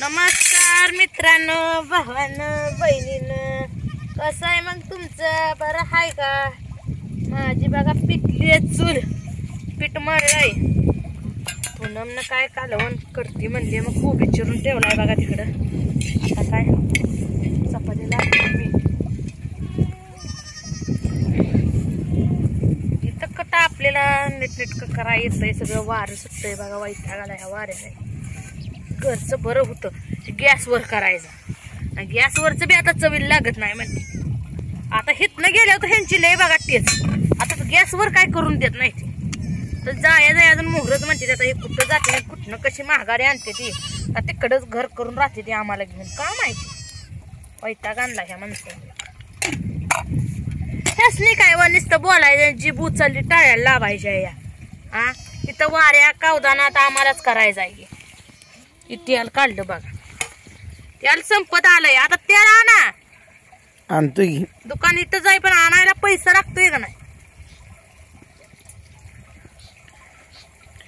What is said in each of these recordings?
नमस्कार मित्रांनो, भावांनो, बहिणींनो, कसं आहे मग तुमचं? बरं आहे का? माझी बघा पिटली आहे चूल, पीठ मळलंय. पूनमनं काय कालवण करते म्हणले, मग कोबी चिरून ठेवलाय बघा तिकडं. आता काय चपातीला मी इथं कटा आपल्याला नीटनेटकं करा येतंय. सगळं वारं सुटतंय बघा, वैताग आला ह्या वाऱ्याने. घरचं बरं होतं गॅसवर करायचं, गॅसवरचं बी आता चवीला लागत नाही म्हणते. आता हिथनं गेल्या तर ह्यांची लय बघा तेच. आता गॅसवर काय करून देत नाही ते, तर जाया अजून मोहरच म्हणते. आता हे कुठं जाते, कुठनं कशी महागारी आणते ती, आता तिकडंच घर करून राहते ती आम्हाला घेऊन. का माहिती वैताग आणला ह्या माणसाने. ह्याच नाही काय व नुसतं बोलायचं, जी बुचलली टाळ्याला लावायच्या या. हा इथं वाऱ्या कावदाना आता आम्हालाच करायचं आहे. तेल काढलं बघा, तेल संपत आलंय. आता तेल आणा, आणतोय दुकान इथं जाई, पण आणायला पैसा लागतोय का नाही.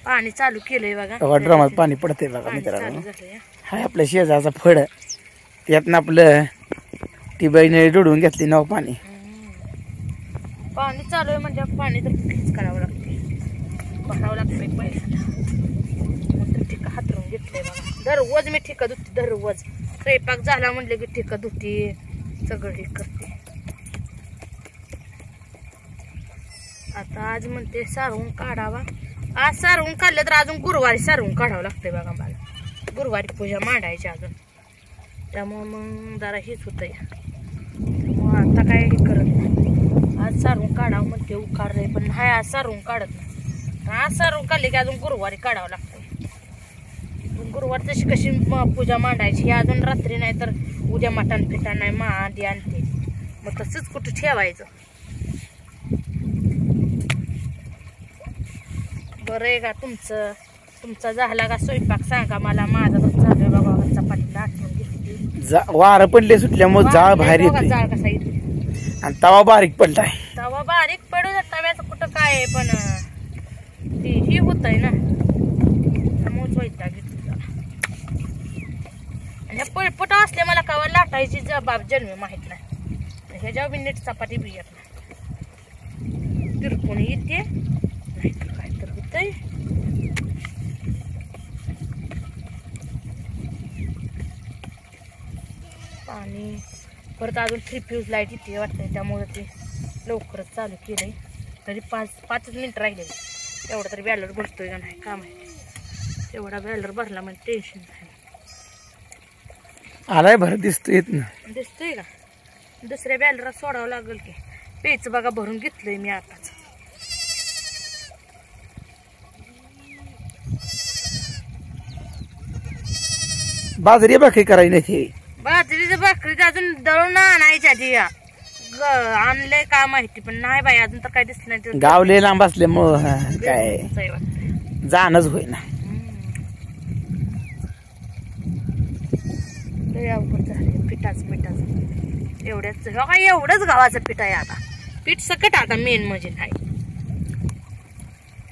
पाणी चालू केलंय बघा, ड्रमात पाणी पडते बघा मित्रांनो. हाय आपल्या शेजारचा फळ, त्यातनं आपलं ती बहिणी डोडून घेतली नाव पाणी. पाणी चालू आहे म्हणजे पाणी तर कुठेच करावं लागते, भरावं लागतंय पहिला. ठिका हातरून घेतलंय बघा. दररोज मी ठिका धुते, दररोज स्वयंपाक झाला म्हटलं की ठिका धुते, सगळं हे करते. आता आज म्हणते सारवून काढावा. आज सारवून काढलं तर अजून गुरुवारी सारवून काढावं लागतंय बघा मला. गुरुवारी पूजा मांडायची अजून, त्यामुळं मग जरा हेच होतंय. मग आता काय हे करत नाही. आज सारवून काढावं म्हणते, उकारलंय पण नाही आज सारवून काढत नाही. आज सारवून काढले की अजून गुरुवारी काढावं लागतं. गुरुवार तशी कशी पूजा मांडायची ही अजून रात्री, नाही तर उद्या मटण फिटण नाही आधी आणते, मग तसंच कुठं ठेवायचं. बरं आहे का तुमचं? तुमचा झाला का स्वयंपाक सांगा मला. माझा तर चालू आहे बाबा, चपातीला आठवून घेतली. वारं पडले सुटल्यामुळे जाळ बाहेर येते, जाळ कसा येतो आणि तवा बारीक पडलाय. तवा बारीक पडू द्या, तव्याचं कुठं काय आहे, पण ते ही होत आहे ना, त्यामुळेच वैताग घेतली. आणि पळपट असले मला कवा लाटायची जबाब जन्मी माहित नाही. ह्याच्यावर बी नीट चपाती बी येत नाही, तिरकून येते नाही तर काय तर होतंय. पाणी परत अजून 3 फ्यूज लाईट येते वाटतंय, त्यामुळे ते लवकरच चालू केलंय. तरी 5 मिनिट राहिले. एवढा तरी बॅलर भरतोय का नाही का माहिती. एवढा बॅलर भरला म्हणजे टेन्शन नाही. आलाय भर दिसतोय ना, दिसतोय का? दुसऱ्या बॅलरात सोडावं लागेल की. पेच बघा भरून घेतलंय मी आताच. बाजरी भाकरी करायची नाही. बाजरीचं भाकरी अजून दळून आणायच्या ती आणलंय का माहिती, पण नाही बाई अजून तर काय दिसत नाही. गावले लांब असल्यामुळं काय जाणच होईना. अवघड झाले पिठाचं एवढंच गव्हाचं पीठ आहे. आता पीठ सकट आता मेन म्हणजे नाही.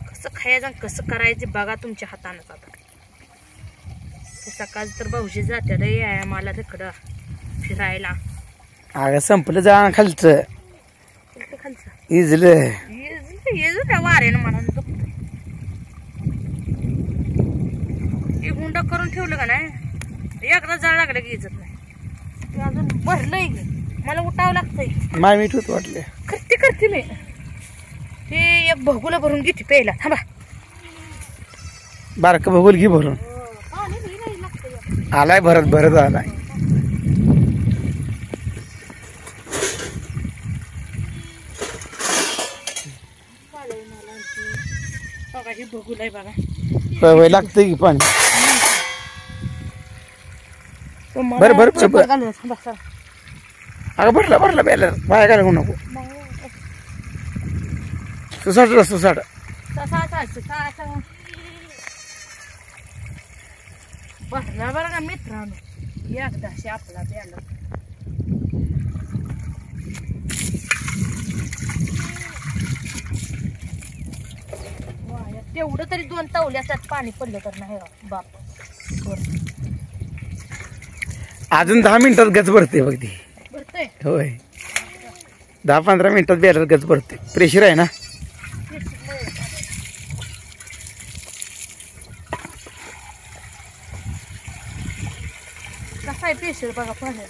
कसं खायचं कसं करायचं बघा तुमच्या हातानंच. आता सकाळ तर भाऊजी जाते रे मला तिकडं फिरायला. अगं संपलं जा खालचं इजलं वाऱ्यानं मला दुखतंय. ते हुंडा करून ठेवलं का नाही, एकदा जाळ लागलं की इजत नाही. अजून भरलंय मला, उठावं लागतंय. माय मीठ होत वाटले करते मी. ते एक भगुला भरून घेते प्यायला. थांबा, बारक भगोल घे भरून. आलाय भरत आलाय. भगुलाय बघा, होय लागतंय की पाणी. बरं अगं भरला बॅलर बाया घालवू नको. सुसाट भरला बरं का मित्रांनो, एकदाशी आपला बॅलर. तेवढं तरी 2 तवल्याच्यात पाणी पडलं तर नाही बाप. अजून 10 मिनिटात गच भरते बघ ती. भरतोय होय 10-15 मिनिटात बॅलर गच भरते. प्रेशर आहे ना. कसा आहे प्रेशर बघा पाण्यात.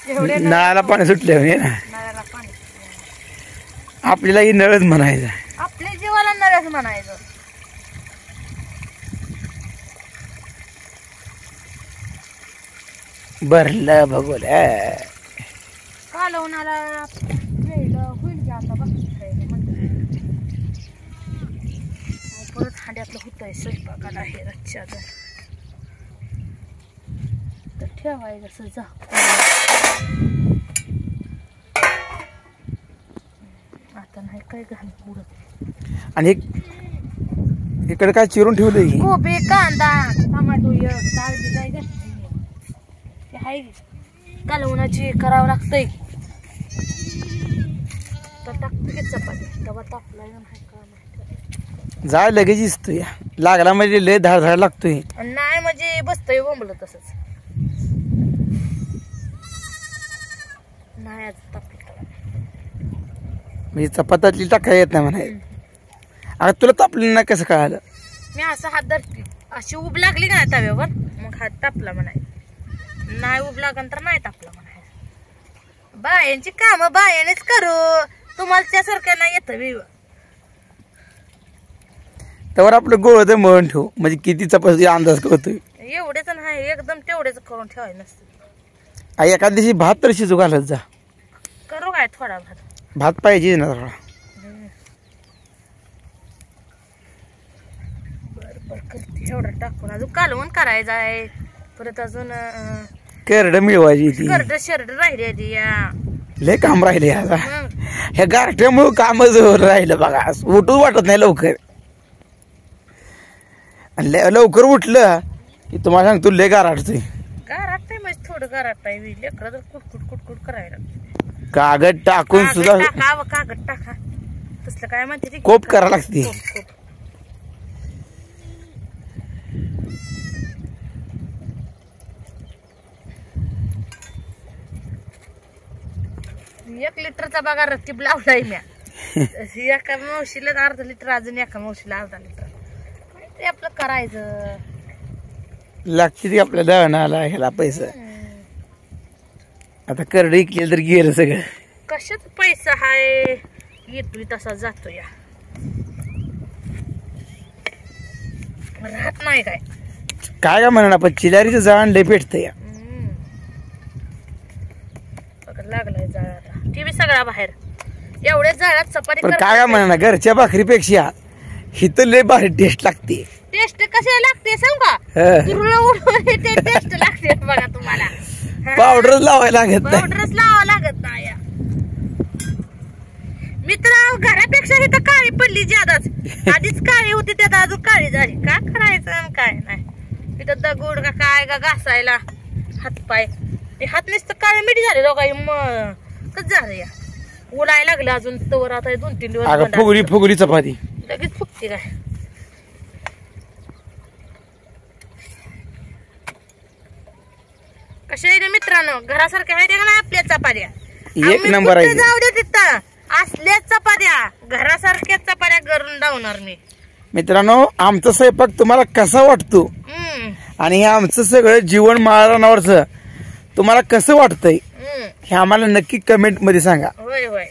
एवढे नळाला पाणी सुटले ना. नळाला पाणी. आपल्याला ही नळच म्हणायचं. आपल्या जीवाला नळच म्हणायचं. भरलं बघोल कालवणाला प्यायला होईल की आता परत हांड्यातलं होत आहे स्वयंपाकाला हे रच्च्याचं. तर ठेवायचं असं जा. आता नाही काय घाल उडत. आणि इकडे काय चिरून ठेवलंय. कोबी कांदा टमाटो डाळ भिजाय घातली. हाय कालवणाची करावं लागतंय. तर टाकतो की चपाती तेव्हा तापला जाय लगेच दिसतोय. लागला म्हणजे लय धाड धाड लागतोय. नाही म्हणजे बसतोय बोंबलं तसंच. नाही आज तापला म्हणजे चपात्यातली टाका येत नाही म्हणाय. आता तुला तापली ना कसं कळालं. मी असं हात धरते अशी उब लागली का तव्यावर मग हात तापला म्हणाय. नाही उब लागन तर नाही तापला म्हणाय. बायांची कामं बायानेच करू. तुम्हाला त्यासारखं नाही येतं विव. त्यावर आपलं गोळ मळून ठेव म्हणजे किती चपाती अंदाज करतोय. एवढेच नाही एकदम तेवढेच करून ठेवायचं नसतं. एखाद दिवशी भात तर शिजू घालत जा. करू काय थोडा भात पाहिजे ना थोडा. बर करते एवढं टाकून. अजून कालवण करायचं आहे. परत अजून करड मिळवायची ती. करड शरड राहिली आधी या. लय काम राहिले आता. ह्या गारठ्यामुळे कामच राहिलं बघा. उठूच वाटत नाही लवकर. लवकर उठलं की तुम्हाला सांगतो लय गारठतोय. गारटतंय म्हणजे थोडं गारटतंय. लेकरं तर कुटकुट कुटकुट करायला. कागद टाकून सुद्धा कागद टाका तसलं काय म्हणते कोप करायला लागते. एक लिटरचा बघा रत्तीब लावलाय म्या. एका मावशीला अर्धा लिटर अजून एका मावशीला अर्धा लिटर. ते आपलं करायचं लागते ती आपल्या दळणाला ह्याला पैसा. आता करडी केलं तर गेलं सगळं. कशात पैसा हाय येतोय तसा जातो या. राहत नाही काय काय म्हणा आपण चिलारीचं जाण लय पेटत या. लागलाय जाळाला टीव्ही सगळा बाहेर. एवढ्या जाळ्यात चपाती पण काय म्हणा घरच्या भाकरीपेक्षा हिथं लय भारी टेस्ट लागते. टेस्ट कशाला लागते सांग का. टेस्ट लागते बघा तुम्हाला. पावडरच लावायला लागत नाही. पावडरच लावावं लागत नाही. मित्र घरापेक्षा इथं काळी पडली ज्यादाच. आधीच काळी होती त्यात अजून काळी झाली. काय करायचं काय नाही. इथं दगड का काय का घासायला हातपाय हात नुसतं काळे मिठी झाले दोघाही. मग कस झालं या उलाय लागलं अजून तवर. आता 2-3 दिवस फुगडी फुगडी चपाती लगेच फुगते काय. कशा आहे मित्रांनो घरासारख्या आहे का नाही आपल्या चपात्या. एक नंबर आहे. जाऊ दे तिथं असल्याच चपात्या घरासारख्याच चपात्या करून लावणार मी. मित्रांनो आमचा स्वयंपाक तुम्हाला कसा वाटतो आणि हे आमचं सगळं जीवन माळरानावरचं तुम्हाला कसं वाटतंय हे आम्हाला नक्की कमेंट मध्ये सांगा. होय होय.